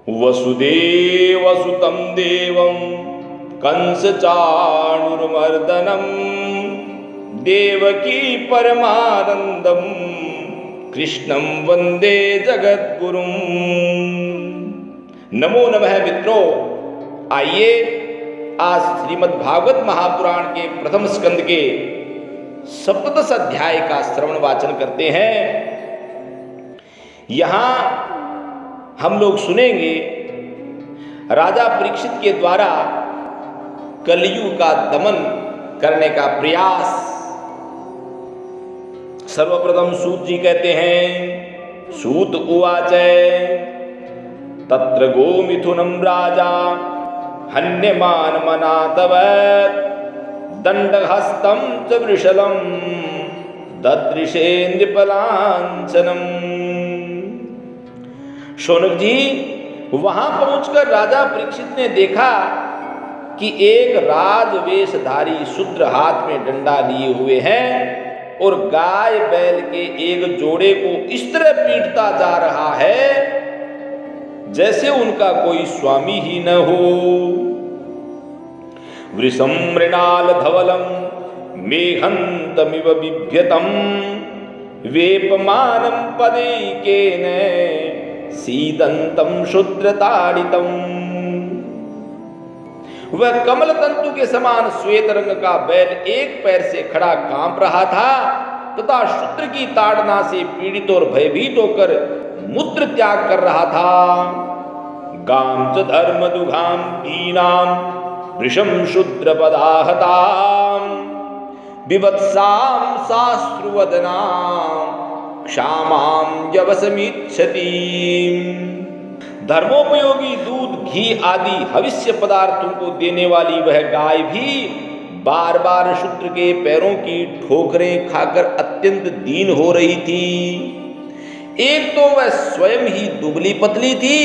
वसुदेवसुतं देवं कंसचाणूरमर्दनं देवकी परमानंदं कृष्णं वंदे जगद्गुरुं। नमो नमः मित्रों, आइए आज श्रीमद् भागवत महापुराण के प्रथम स्कंद के सप्तदश अध्याय का श्रवण वाचन करते हैं। यहां हम लोग सुनेंगे राजा परीक्षित के द्वारा कलयुग का दमन करने का प्रयास। सर्वप्रथम सूत जी कहते हैं, सूत उवाच तत्र गोमिथुनं राजा हन्यमान मनातवत् दंडहस्तं च वृषलं ददृशे नृपलांछनम्। शौनक जी, वहां पहुंचकर राजा परीक्षित ने देखा कि एक राजवेशधारी शूद्र हाथ में डंडा लिए हुए हैं और गाय बैल के एक जोड़े को इस तरह पीटता जा रहा है जैसे उनका कोई स्वामी ही न हो। वृषं मृणाल धवलं मेघन्तमिव बिभ्यतं वेपमानं पदैकेन सीदंतं शूद्रताड़ितं। वह कमल तंतु के समान श्वेत रंग का बैल एक पैर से खड़ा कांप रहा था तथा शूद्र की ताड़ना से पीड़ित और भयभीत होकर मूत्र त्याग कर रहा था। गाम च धर्म दुघाम दीनाम वृषम शूद्र पदाहताम विवत्साम साश्रुवदनाम क्षामाम यवसमिच्छति। धर्मोपयोगी दूध, घी आदि हविष्य पदार्थों को देने वाली वह गाय भी बार बार शूद्र के पैरों की ठोकरें खाकर अत्यंत दीन हो रही थी। एक तो वह स्वयं ही दुबली पतली थी,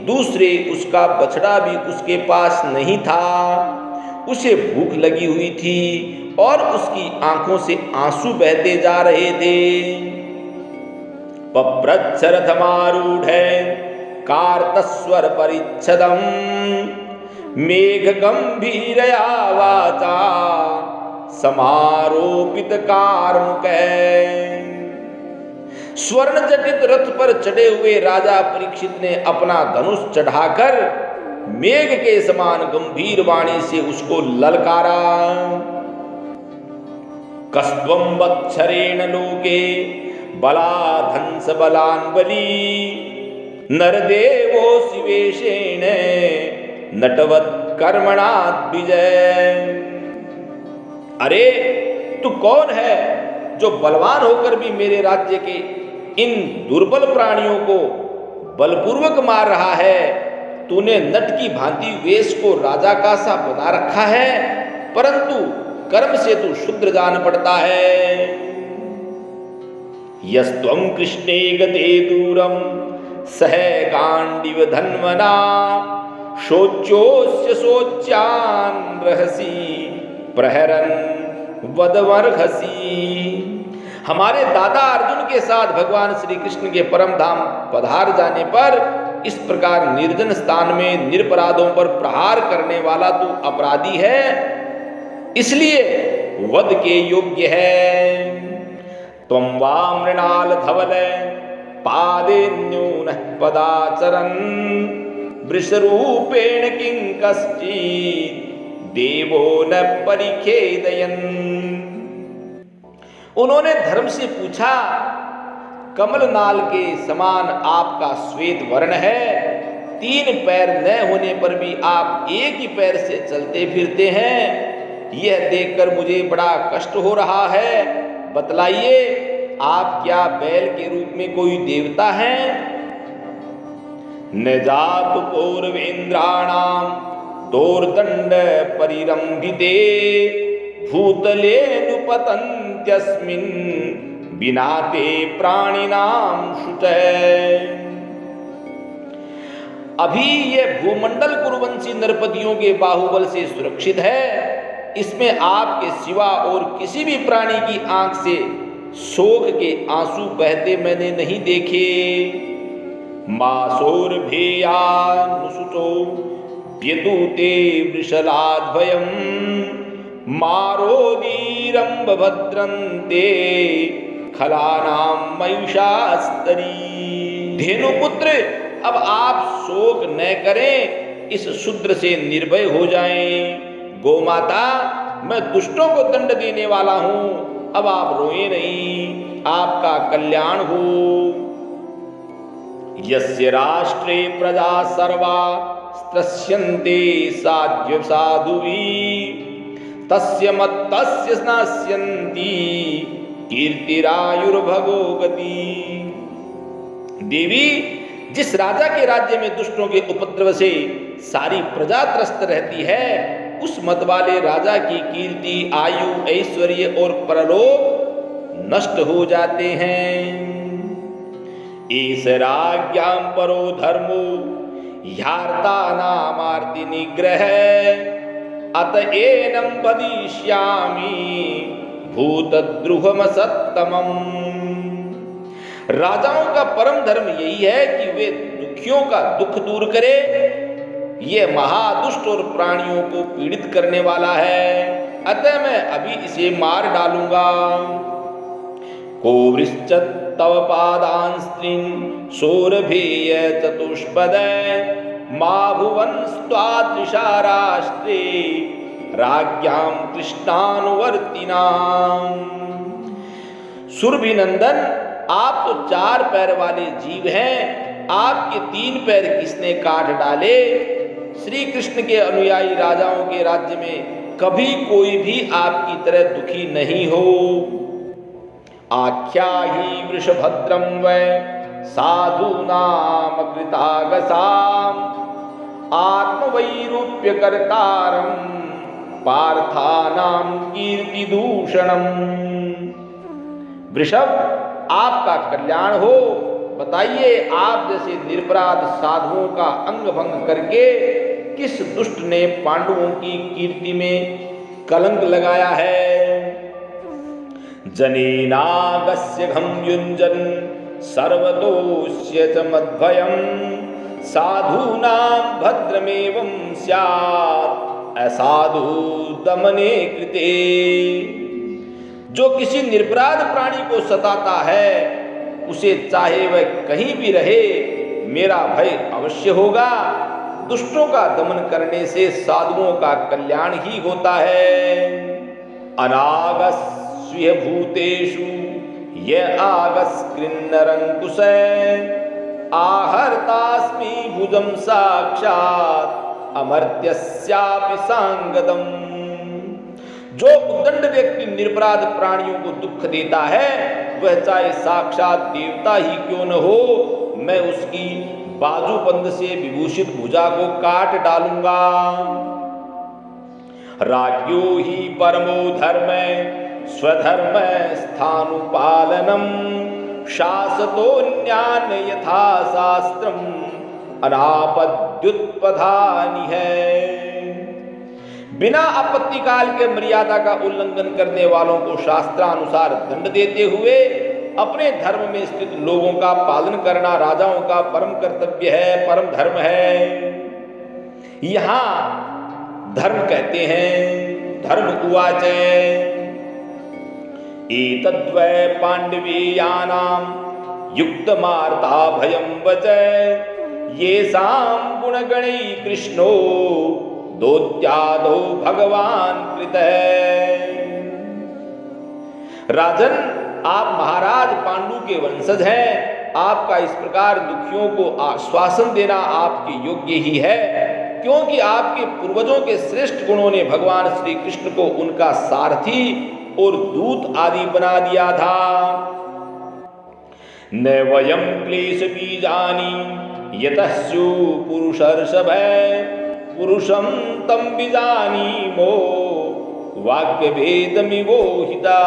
दूसरे उसका बछड़ा भी उसके पास नहीं था। उसे भूख लगी हुई थी और उसकी आंखों से आंसू बहते जा रहे थे। पप्रच्छ रथमारूढ़ कार्तस्वर परिच्छदं मेघ गंभीरया वाचा समारोपित कार्मुकै। स्वर्ण जटित रथ पर चढ़े हुए राजा परीक्षित ने अपना धनुष चढ़ाकर मेघ के समान गंभीर वाणी से उसको ललकारा। कस्त्वं वत्सरेण लोके बलाधंस बलान्बली नरदेवो शिवेशेन नटवत् कर्मणाद्विजय। अरे तू कौन है जो बलवान होकर भी मेरे राज्य के इन दुर्बल प्राणियों को बलपूर्वक मार रहा है? तूने नट की भांति वेश को राजा का सा बना रखा है, परंतु कर्म से तू शूद्र जान पड़ता है। यस्त्वं कृष्णे गते दूरम सह गांडीव धन्वना शोच्योस्य शोच्यान रहसी प्रहरन वदवर्हसी। हमारे दादा अर्जुन के साथ भगवान श्री कृष्ण के परम धाम पधार जाने पर इस प्रकार निर्जन स्थान में निरपराधों पर प्रहार करने वाला तू अपराधी है, इसलिए वध के योग्य है। त्वं वा मृणाल धवल पादे न्यून पदाचरन् वृषरूपेण किं कश्चित् देवो न परिखेदयन्। उन्होंने धर्म से पूछा, कमल नाल के समान आपका श्वेत वर्ण है, 3 पैर न होने पर भी आप एक ही पैर से चलते फिरते हैं। यह देखकर मुझे बड़ा कष्ट हो रहा है। बतलाइए, आप क्या बैल के रूप में कोई देवता हैं? न जातु पूर्वेन्द्राणां दोर्दंड परिरंभिते भूतले नुपतन्त्यस्मिन् बिनाते प्राणिनां शुचय। अभी यह भूमंडल कुरुवंशी नरपतियों के बाहुबल से सुरक्षित है। इसमें आपके सिवा और किसी भी प्राणी की आंख से शोक के आंसू बहते मैंने नहीं देखे। मासोर्भेयानुसुचो व्यतूते वृषलाद्भयं मारोदीरम्भभद्रन्ते खलानां महिषास्तरी। धेनुपुत्र, अब आप शोक न करें, इस शूद्र से निर्भय हो जाएं। गोमाता, मैं दुष्टों को दंड देने वाला हूं, अब आप रोए नहीं, आपका कल्याण हो। यस्य राष्ट्रे प्रजा सर्वा स्त्रस्यन्ते साध्य साधुवी तस्य मत्तस्य स्नास्यन्ति कीर्तिरायुर्भगो गति। देवी, जिस राजा के राज्य में दुष्टों के उपद्रव से सारी प्रजा त्रस्त रहती है, उस मत वाले राजा की कीर्ति, आयु, ऐश्वर्य और परलोक नष्ट हो जाते हैं। एस राज्ञां परो धर्मो ह्यार्ता नामार्ति निग्रह अतएनं वदिष्यामि भूतद्रुहमसत्तमम्। राजाओं का परम धर्म यही है कि वे दुखियों का दुख दूर करे। ये महादुष्ट और प्राणियों को पीड़ित करने वाला है, अतः मैं अभी इसे मार डालूंगा। को वृश्चत् तव पादांस्त्रीन् सौरभेय चतुष्पद मा भुवंस्त्वादृशा राष्ट्रे राज्ञां कृष्णानुवर्तिनाम्। सुरभिनंदन, आप तो 4 पैर वाले जीव हैं, आपके 3 पैर किसने काट डाले? श्री कृष्ण के अनुयायी राजाओं के राज्य में कभी कोई भी आपकी तरह दुखी नहीं हो। आख्या ही वृषभद्रम वै साधूनाम कृतागसाम आत्मवैरूप्य कर्तारम पार्थानाम कीर्तिदूषणम। वृषभ, आपका कल्याण हो। बताइए, आप जैसे निरपराध साधुओं का अंग भंग करके किस दुष्ट ने पांडवों की कीर्ति में कलंक लगाया है? जनेनागस्य घं युञ्जन् सर्वतोस्य च मद्भयं साधूनां भद्रमेवं स्यात् असाधु दमने कृते। जो किसी निरपराध प्राणी को सताता है, उसे चाहे वह कहीं भी रहे, मेरा भय अवश्य होगा। दुष्टों का दमन करने से साधुओं का कल्याण ही होता है। अनागस्स्य भूतेषु य आगस्कृन्नरङ्कुश आहर्तास्मि भुजं साक्षात् अमर्त्यस्यापि सांगदम्। जो उद्दंड व्यक्ति निरपराध प्राणियों को दुख देता है, वह चाहे साक्षात देवता ही क्यों न हो, मैं उसकी बाजूबंद से विभूषित भुजा को काट डालूंगा। राज्ञो ही परमो धर्म स्वधर्म स्थानुपालनम शासतो न्यान यथा शास्त्रम अनापद्युत्पधानि है। बिना आपत्ति काल के मर्यादा का उल्लंघन करने वालों को शास्त्रानुसार दंड देते हुए अपने धर्म में स्थित लोगों का पालन करना राजाओं का परम कर्तव्य है, परम धर्म है। यहां धर्म कहते हैं, धर्म उवाच एतद्वै पांडवीयानां युक्तमार्ता भयं वच येषां गुणगणै कृष्णो दोत्यादो भगवान कृतः। राजन, आप महाराज पांडु के वंशज हैं। आपका इस प्रकार दुखियों को आश्वासन देना आपके योग्य ही है, क्योंकि आपके पूर्वजों के श्रेष्ठ गुणों ने भगवान श्री कृष्ण को उनका सारथी और दूत आदि बना दिया था। न वयं क्लेश बीजानि यतः स्यु पुरुषर्षभ पुरुषं तं बीजानीमो वाक्य भेदमिवोहिता।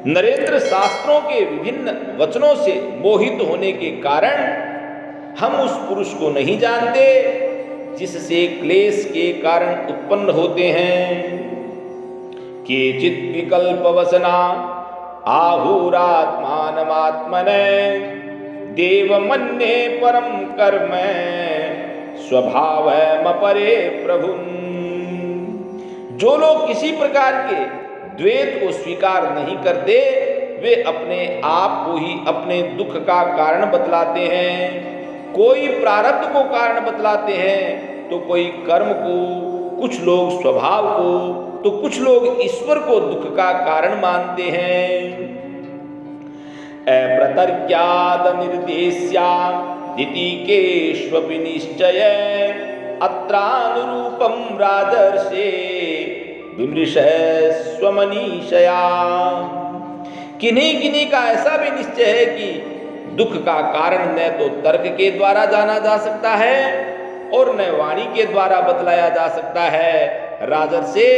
नरेंद्र, शास्त्रों के विभिन्न वचनों से मोहित होने के कारण हम उस पुरुष को नहीं जानते जिससे क्लेश के कारण उत्पन्न होते हैं। केचित् विकल्पवसना आहुरात्मानमात्मने देव मन्ये परम कर्म स्वभाव मपरे प्रभु। जो लोग किसी प्रकार के द्वैत को स्वीकार नहीं करते वे अपने आप को ही अपने दुख का कारण बतलाते हैं। कोई प्रारब्ध को कारण बतलाते हैं तो कोई कर्म को, कुछ लोग स्वभाव को, तो कुछ लोग ईश्वर को दुख का कारण मानते हैं। अप्रतर्क्याद निर्देश्या दितिकेष्वपि निश्चय अत्रानुरूपम राजर्षे विमृश स्वमनीषया। किन्हीं किन्हीं का ऐसा भी निश्चय है कि दुख का कारण न तो तर्क के द्वारा जाना जा सकता है और न वाणी के द्वारा बतलाया जा सकता है। राजर्षे,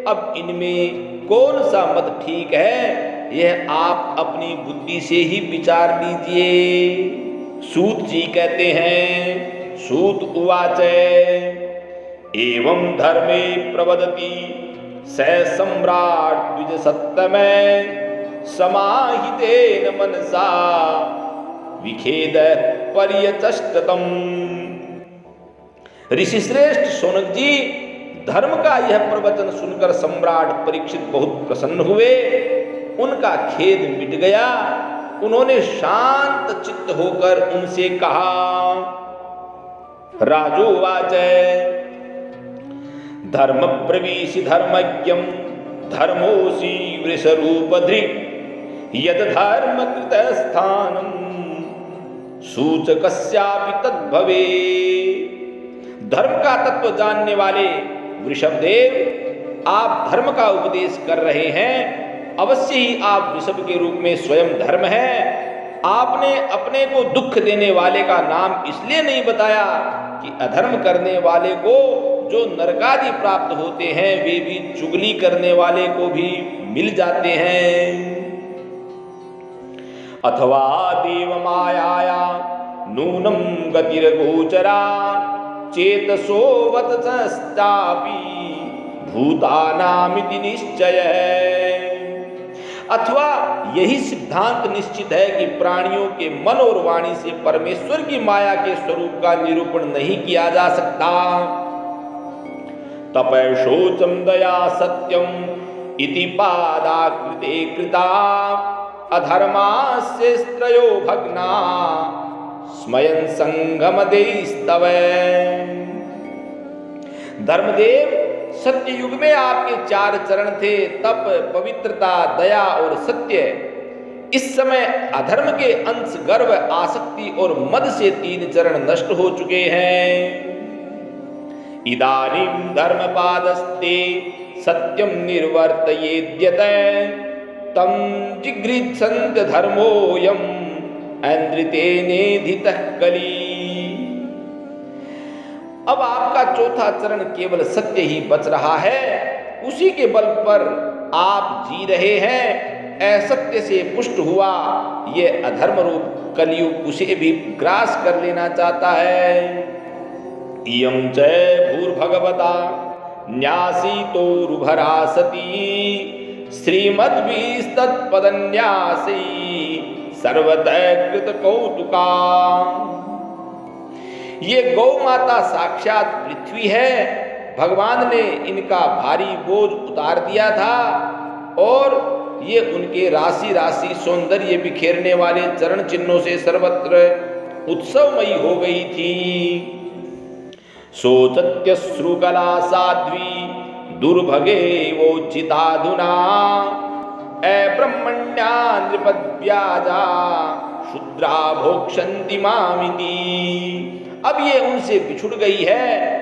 अब इनमें कौन सा मत ठीक है यह आप अपनी बुद्धि से ही विचार लीजिए। सूत जी कहते हैं, सूत उवाच एवं धर्मे प्रवदति स सम्राट द्विज सत्तमय समाहितेन मनसा विखेद पर्यचष्टतम। ऋषि श्रेष्ठ शौनक जी, धर्म का यह प्रवचन सुनकर सम्राट परीक्षित बहुत प्रसन्न हुए। उनका खेद मिट गया। उन्होंने शांत चित्त होकर उनसे कहा, राजोवाच धर्म प्रवीशि धर्मज्ञम धर्मोसी वृषरूपधृक् यद धर्म कृत स्थानम सूचकस्यापि तद्भवे। धर्म का तत्व जानने वाले वृषभदेव, आप धर्म का उपदेश कर रहे हैं। अवश्य ही आप वृषभ के रूप में स्वयं धर्म हैं। आपने अपने को दुख देने वाले का नाम इसलिए नहीं बताया कि अधर्म करने वाले को जो नरकादि प्राप्त होते हैं वे भी चुगली करने वाले को भी मिल जाते हैं। अथवा देव मायाया नूनम गतिर्गोचरा चेतसो वतसस्तापि भूतानामिति निश्चय। अथवा यही सिद्धांत निश्चित है कि प्राणियों के मन और वाणी से परमेश्वर की माया के स्वरूप का निरूपण नहीं किया जा सकता। तपैशोचम दया सत्यम इति पादाकृते कृता अधर्मास्य स्त्रयो भग्ना स्मयं संगम देस्तव। धर्मदेव, सत्य युग में आपके 4 चरण थे, तप, पवित्रता, दया और सत्य। इस समय अधर्म के अंश, गर्व, आसक्ति और मद से 3 चरण नष्ट हो चुके हैं। इदानीं धर्मपादस्ते सत्यम निर्वर्तयेद्यत तम जिगृत्सन्त धर्मोऽयं ऐन्द्रितेनेधितः कली। अब आपका चौथा चरण केवल सत्य ही बच रहा है। उसी के बल पर आप जी रहे हैं। असत्य से पुष्ट हुआ ये अधर्म रूप कलियुग उसे भी ग्रास कर लेना चाहता है। इयं च भूर्भगवता न्यासीतोरुभरा सती श्रीमद्भिस्तत्पदन्यासी सर्वतः कृत कौतुका। ये गौ माता साक्षात पृथ्वी है। भगवान ने इनका भारी बोझ उतार दिया था और ये उनके राशि राशि सौंदर्य बिखेरने वाले चरण चिन्हों से सर्वत्र उत्सवमयी हो गई थी। सोचत्यश्रुकला साध्वी दुर्भगे वोचिताधुना अब्रह्मण्या नृपद्व्याजा शूद्रा भोक्षन्ति मामिति। अब ये उनसे बिछुड़ गई है।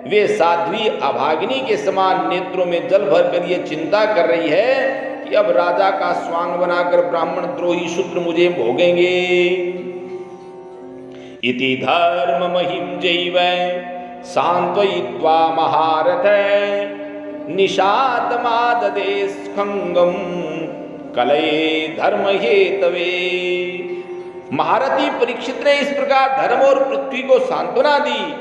वे साध्वी अभागिनी के समान नेत्रों में जल भर कर ये चिंता कर रही है कि अब राजा का स्वांग बनाकर ब्राह्मण द्रोही शूद्र मुझे भोगेंगे। इति धर्म महिम जैव सांत्वयित्वा महारथ निशातमाददे स्खंगम कलये धर्म हेतवे। महारथी परीक्षित ने इस प्रकार धर्म और पृथ्वी को सांत्वना दी।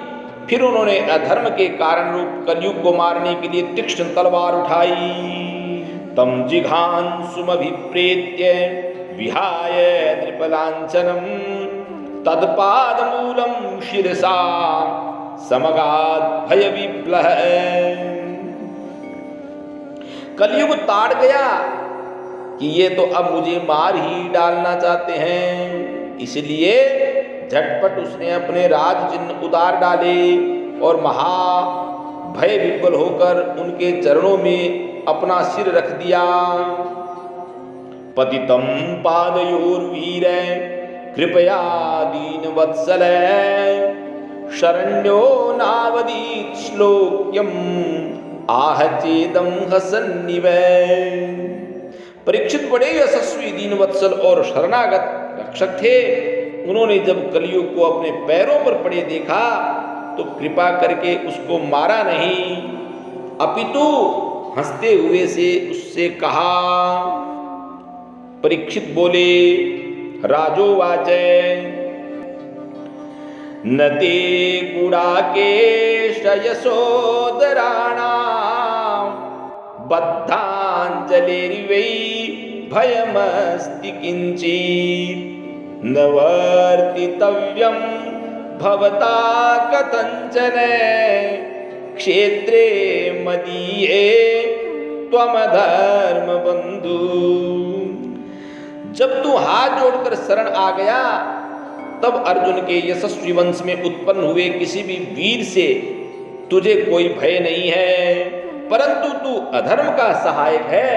फिर उन्होंने अधर्म के कारण रूप कलयुग को मारने के लिए तीक्ष्ण तलवार उठाई। तम जिघांसुमभिप्रेत्य विहाय नृपलांछनम तत्पाद मूलम शिरसा समगात भय विप्लह। कलयुग ताड़ गया कि ये तो अब मुझे मार ही डालना चाहते हैं, इसलिए झटपट उसने अपने राज चिन्ह उतार डाले और महा भय विह्वल होकर उनके चरणों में अपना सिर रख दिया। पतितम पादयोर्वीर कृपया दीन वत्सल शरण्यो नावदीत श्लोक्यम आह चेदम हसन्निव। परीक्षित बड़े यशस्वी दीन वत्सल और शरणागत रक्षक थे। उन्होंने जब कलयुग को अपने पैरों पर पड़े देखा तो कृपा करके उसको मारा नहीं, अपितु हंसते हुए से उससे कहा। परीक्षित बोले, राजोवाच न ते गुडाकेश यशोदराणां बद्धाञ्जलिर्वै भयमस्ति किंचित् न वर्तितव्यं भवता कथंचन क्षेत्रे मदीये त्वमधर्म बंधु। जब तू हाथ जोड़कर शरण आ गया तब अर्जुन के यशस्वी वंश में उत्पन्न हुए किसी भी वीर से तुझे कोई भय नहीं है, परंतु तू अधर्म का सहायक है,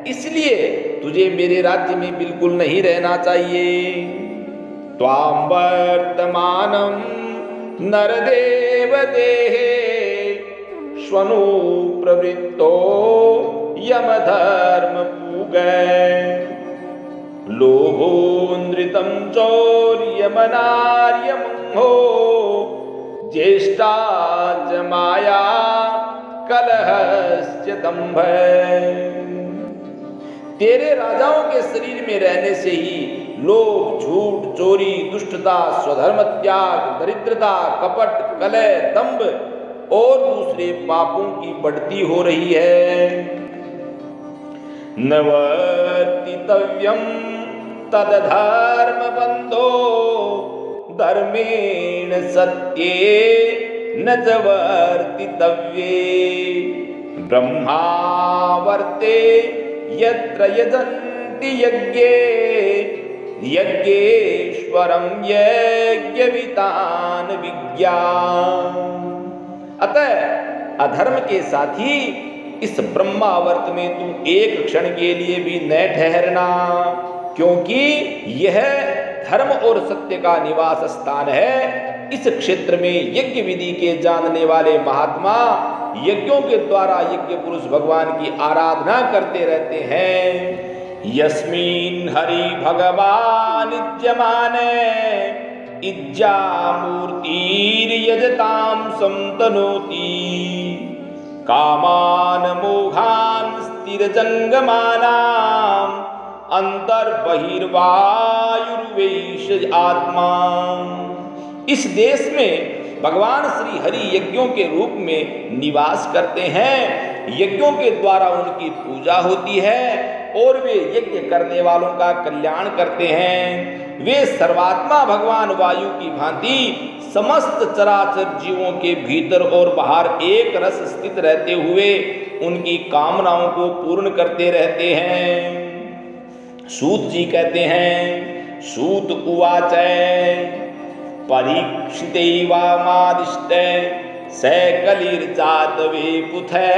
इसलिए तुझे मेरे राज्य में बिल्कुल नहीं रहना चाहिए। त्वां वर्तमानं नरदेव देहे श्वनु प्रवृत्तो यमधर्म पूगै लोभो नृतं चौर्यमनार्यमंहो ज्येष्ठा च माया कलहश्च दंभ। तेरे राजाओं के शरीर में रहने से ही लोभ, झूठ, चोरी, दुष्टता, स्वधर्म त्याग, दरिद्रता, कपट, कलह, दंभ और दूसरे पापों की बढ़ती हो रही है। न वर्तितव्यं तदधर्म बंधो धर्मेण सत्ये न च वर्तितव्ये ब्रह्मावर्ते यत्र यजन्ति यज्ञे यज्ञेश्वरं यज्ञवितान विज्ञान। अतः अधर्म के साथी इस ब्रह्मावर्त में तू एक क्षण के लिए भी न ठहरना, क्योंकि यह धर्म और सत्य का निवास स्थान है। इस क्षेत्र में यज्ञ विधि के जानने वाले महात्मा यज्ञों के द्वारा यज्ञ पुरुष भगवान की आराधना करते रहते हैं। यस्मिन् हरि भगवान इज्यमाने इज्जा मूर्तिर्यजतां संतनोति कामान मोघान स्थिरजंगमानां अंतर्बहिर्वायुर्वेश आत्मा। इस देश में भगवान श्री हरि यज्ञों के रूप में निवास करते हैं। यज्ञों के द्वारा उनकी पूजा होती है और वे यज्ञ करने वालों का कल्याण करते हैं। वे सर्वात्मा भगवान वायु की भांति समस्त चराचर जीवों के भीतर और बाहर एक रस स्थित रहते हुए उनकी कामनाओं को पूर्ण करते रहते हैं। सूत जी कहते हैं, सूत उवाच परीक्षितैवामादिष्ट सैकलिर्जातवे पुथै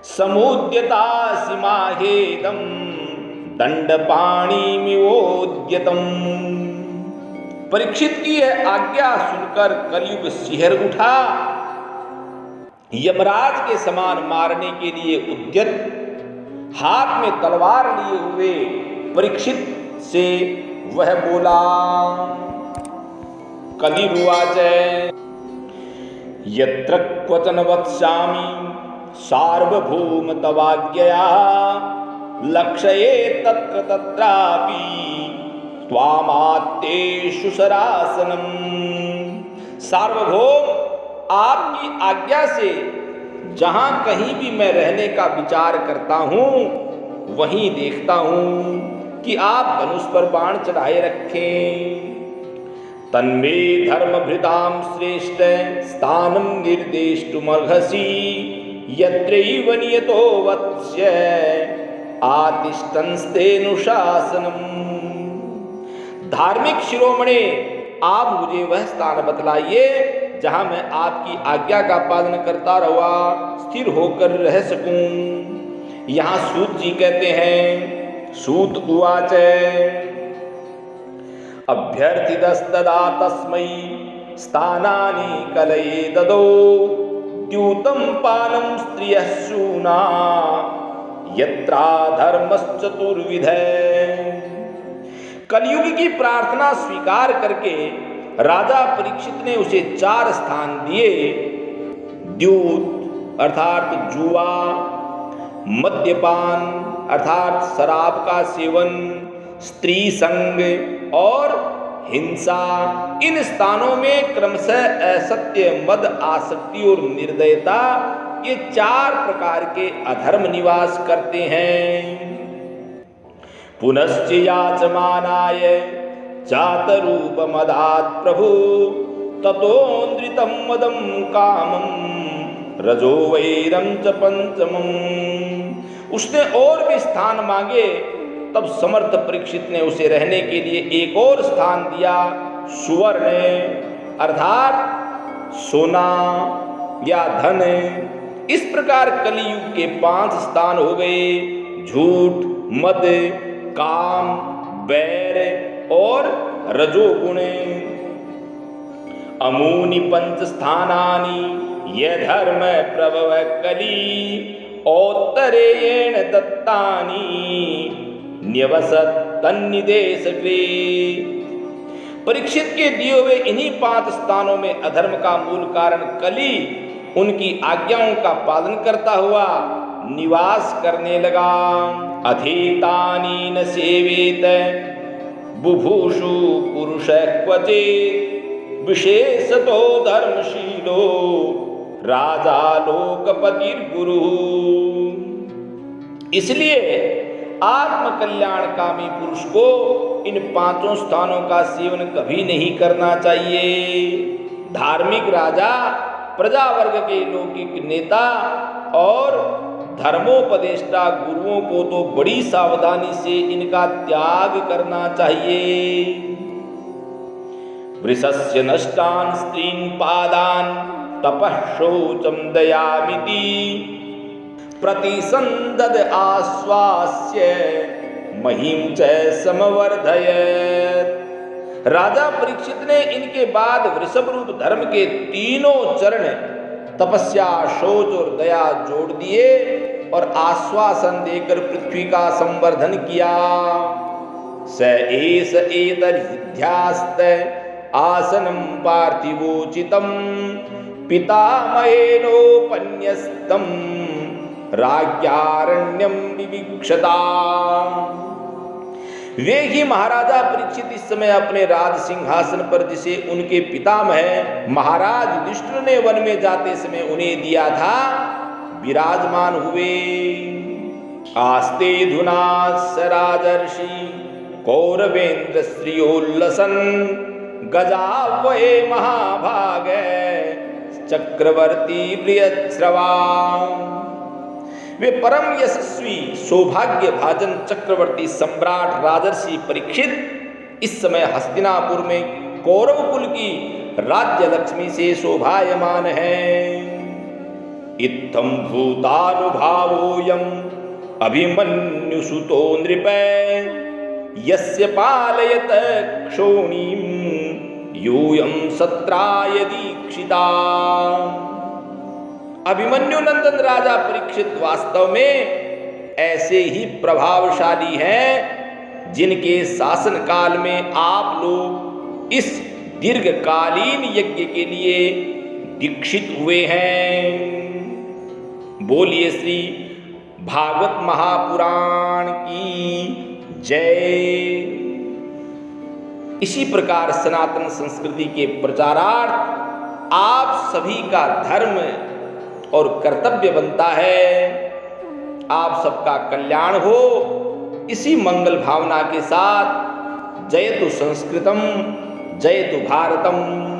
समुद्यता सिमाहेदं दंडपाणिमिवोद्यतम्। परीक्षित की यह आज्ञा सुनकर कलयुग सिहर उठा। यमराज के समान मारने के लिए उद्यत हाथ में तलवार लिए हुए परीक्षित से वह बोला। कलिरुवाच यत्र क्वचन वत्स्यामि सार्वभौम तवाज्ञया लक्ष्ये तत्र तत्रापि त्वामात्तेषु सरासनम्। सार्वभौम, आपकी आज्ञा से जहां कहीं भी मैं रहने का विचार करता हूं वहीं देखता हूं कि आप धनुष पर बाण चढ़ाए रखें। तन्मे धर्मभृतां श्रेष्ठ स्थानं निर्देष्टुमर्हसि यत्रैव नियतो वत्स्य आतिष्ठन्स्तेऽनुशासनम्। धार्मिक शिरोमणि, आप मुझे वह स्थान बतलाइए जहां मैं आपकी आज्ञा का पालन करता रहा स्थिर होकर रह सकूं। यहां सूत जी कहते हैं, सूत उवाच अभ्यर्थितस्तदा तस्मै स्थानानि कलये ददौ द्यूतं पानं स्त्रियः शूना यत्रा धर्मश्चतुर्विधः। कलयुग की प्रार्थना स्वीकार करके राजा परीक्षित ने उसे 4 स्थान दिए। द्यूत अर्थात जुआ, मद्यपान अर्थात शराब का सेवन, स्त्री संग और हिंसा। इन स्थानों में क्रमशः असत्य, मद, आसक्ति और निर्दयता, ये 4 प्रकार के अधर्म निवास करते हैं। पुनश्च याचमानाय जातरूपमदात् प्रभु ततोन्द्रितं मदं कामं रजो वैरं च पंचमम्। उसने और भी स्थान मांगे, तब समर्थ परीक्षित ने उसे रहने के लिए एक और स्थान दिया, सुवर्ण अर्थात सोना या धन। इस प्रकार कलियुग के 5 स्थान हो गए, झूठ, मद, काम, बैर और रजोगुण। अमूनि 5 स्थानानि ये धर्म प्रभव कली औत्तरेयेण दत्तानि न्यवसत तन्निदेश गृहे। परीक्षित के दिए हुए इन्हीं 5 स्थानों में अधर्म का मूल कारण कली उनकी आज्ञाओं का पालन करता हुआ निवास करने लगा। अधीतानि न सेवेत बुभूषु पुरुष क्वचित् विशेषतो धर्मशीलो राजा लोकपतिर्गुरु। इसलिए आत्मकल्याणकामी पुरुष को इन 5 स्थानों का सेवन कभी नहीं करना चाहिए। धार्मिक राजा, प्रजा वर्ग के लौकिक नेता और धर्मोपदेष्टा गुरुओं को तो बड़ी सावधानी से इनका त्याग करना चाहिए। वृषस्य नष्टान स्त्रीन् पादान तपः शौचं दयामिति प्रतिसंदद आश्वास्य महिं च समवर्धयत्। राजा परीक्षित ने इनके बाद वृषभ रूप धर्म के 3 चरण तपस्या, शौच और दया जोड़ दिए और आश्वासन देकर पृथ्वी का संवर्धन किया। स एष एतद्ध्यास्त आसनं पार्थिवोचितं पितामहेनोपन्यस्तं राज्ञारण्यं विवीक्षता। वे ही महाराजा परीक्षित इस समय अपने राज सिंहासन पर, जिसे उनके पितामह महाराज युधिष्ठिर ने वन में जाते समय उन्हें दिया था, विराजमान हुए। आस्ते धुना स राजर्षि कौरवेन्द्र श्रियोल्लसन गजावये महाभाग चक्रवर्ती प्रियश्रवा। वे परम यशस्वी सौभाग्य भाजन चक्रवर्ती सम्राट राजर्षि परीक्षित इस समय हस्तिनापुर में कौरव कुल की राज्य लक्ष्मी से शोभायमान है। इत्थं भूतानुभावोऽयं अभिमन्युसुतो नृप यस्य पालयत क्षोणीं यूयं सत्राय दीक्षिता। अभिमन्यु नंदन राजा परीक्षित वास्तव में ऐसे ही प्रभावशाली हैं जिनके शासन काल में आप लोग इस दीर्घकालीन यज्ञ के लिए दीक्षित हुए हैं। बोलिए श्री भागवत महापुराण की जय। इसी प्रकार सनातन संस्कृति के प्रचारार्थ आप सभी का धर्म और कर्तव्य बनता है आप सबका कल्याण हो। इसी मंगल भावना के साथ जयतु संस्कृतम जयतु भारतम।